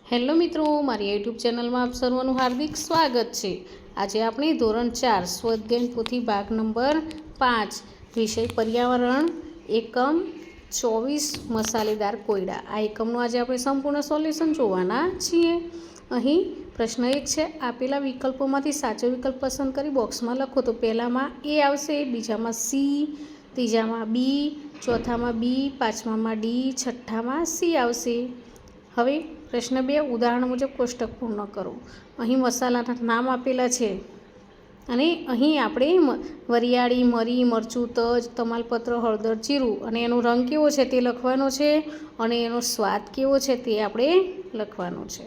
Hello મિત્રો, મારી YouTube ચેનલમાં આપ સર્વનું હાર્દિક સ્વાગત છે। આજે આપણે ધોરણ 4 સ્વાધ્યાય પોથી ભાગ નંબર 5 વિષય પર્યાવરણ એકમ 24 મસાલેદાર કોયડા આ એકમનું આજે આપણે સંપૂર્ણ સોલ્યુશન જોવાના છીએ। અહીં પ્રશ્ન 1 છે, આપેલા વિકલ્પોમાંથી સાચો વિકલ્પ પસંદ કરી બોક્સમાં લખો। તો પહેલામાં એ આવશે, બીજામાં સી, ત્રીજામાં બી, ચોથામાં બી, પાંચમામાં ડી, છઠ્ઠામાં સી આવશે। હવે પ્રશ્ન 2, ઉદાહરણ મુજબ કોષ્ટક પૂર્ણ કરો। અહીં મસાલાના નામ આપેલા છે અને અહીં આપણે વરિયાળી, મરી, મરચું, તજ, તમાલપત્ર, હળદર, જીરું અને એનો રંગ કેવો છે તે લખવાનો છે અને એનો સ્વાદ કેવો છે તે આપણે લખવાનો છે।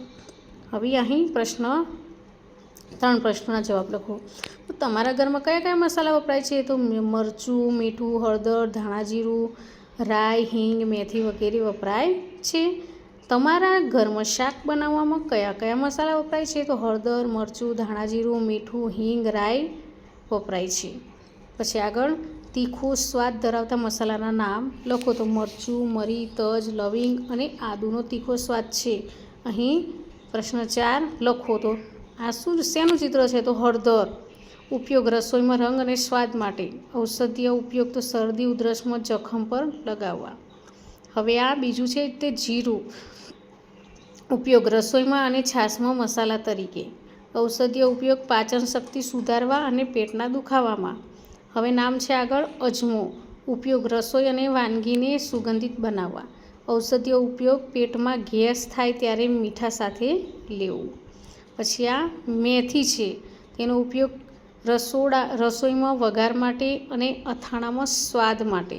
હવે અહીં પ્રશ્ન 3 પ્રશ્નોના જવાબ લખો। તો તમારા ઘરમાં કયા કયા મસાલા વપરાય છે? તો મરચું, મીઠું, હળદર, ધાણા જીરું, રાઈ, હિંગ, મેથી વગેરે વપરાય છે। તમારા ઘરમાં શાક બનાવવામાં કયા કયા મસાલા વપરાય છે? તો હળદર, મરચું, ધાણા જીરું, મીઠું, હિંગ, રાઈ વપરાય છે। પછી આગળ તીખું સ્વાદ ધરાવતા મસાલાના નામ લખો। તો મરચું, મરી, તજ, લવિંગ અને આદુનો તીખો સ્વાદ છે। અહીં પ્રશ્ન 4 લખો। તો આ શેનું ચિત્ર છે? તો હળદર ઉપયોગ રસોઈમાં રંગ અને સ્વાદ માટે, ઔષધીય ઉપયોગ તો શરદી ઉધરસમાં જખમ પર લગાવવા। હવે આ બીજું છે તે જીરું ઉપયોગ રસોઈમાં અને છાશમાં મસાલા તરીકે, ઔષધીય ઉપયોગ પાચન શક્તિ સુધારવા અને પેટના દુખાવામાં। હવે નામ છે આગળ અજમો ઉપયોગ રસોઈ અને વાનગીને સુગંધિત બનાવવા, ઔષધીય ઉપયોગ પેટમાં ગેસ થાય ત્યારે મીઠા સાથે લેવું। પછી આ મેથી છે, તેનો ઉપયોગ રસોઈમાં વઘાર માટે અને અથાણામાં સ્વાદ માટે,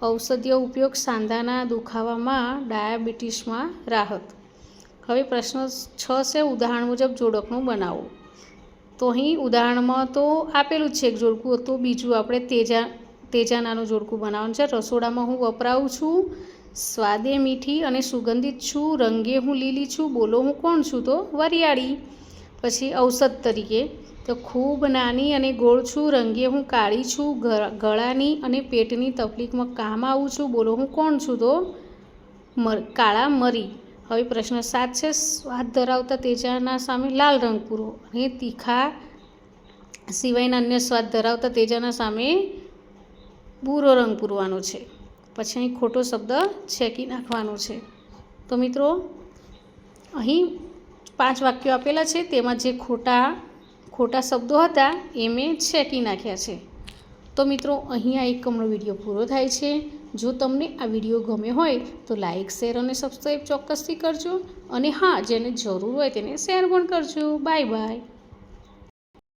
ઔષધીય ઉપયોગ સાંધાના દુખાવામાં, ડાયાબિટીસમાં રાહત। હવે પ્રશ્ન 6 છે, ઉદાહરણ મુજબ જોડકનું બનાવો। તો અહીં ઉદાહરણમાં તો આપેલું જ છે એક જોડકું, તો બીજું આપણે તેજાનાનું જોડકું બનાવવાનું છે। રસોડામાં હું વપરાવું છું, સ્વાદે મીઠી અને સુગંધિત છું, રંગે હું લીલી છું, બોલો હું કોણ છું? તો વરિયાળી। પછી ઔષધ તરીકે તો ખૂબ નાની અને ગોળ છું, રંગે હું કાળી છું, ગળાની અને પેટની તકલીફમાં કામ આવું છું, બોલો હું કોણ છું? તો કાળા મરી। હવે પ્રશ્ન 7 છે, સ્વાદ ધરાવતા તેજાના સામે લાલ રંગ પૂરો અને તીખા સિવાયના અન્ય સ્વાદ ધરાવતા તેજાના સામે ભૂરો રંગ પૂરવાનો છે। પછી અહીં ખોટો શબ્દ છેકી નાખવાનો છે। તો મિત્રો અહીં 5 વાક્યો આપેલા છે, તેમાં જે ખોટા શબ્દો હતા એ મેં છેકી નાખ્યા છે। તો મિત્રો અહીં આ એકમનો વિડીયો પૂરો થાય છે। જો તમને આ વિડીયો ગમ્યો હોય તો લાઇક, શેર અને સબસ્ક્રાઈબ ચોક્કસથી કરજો અને હા, જેને જરૂર હોય તેને શેર પણ કરજો। Bye bye.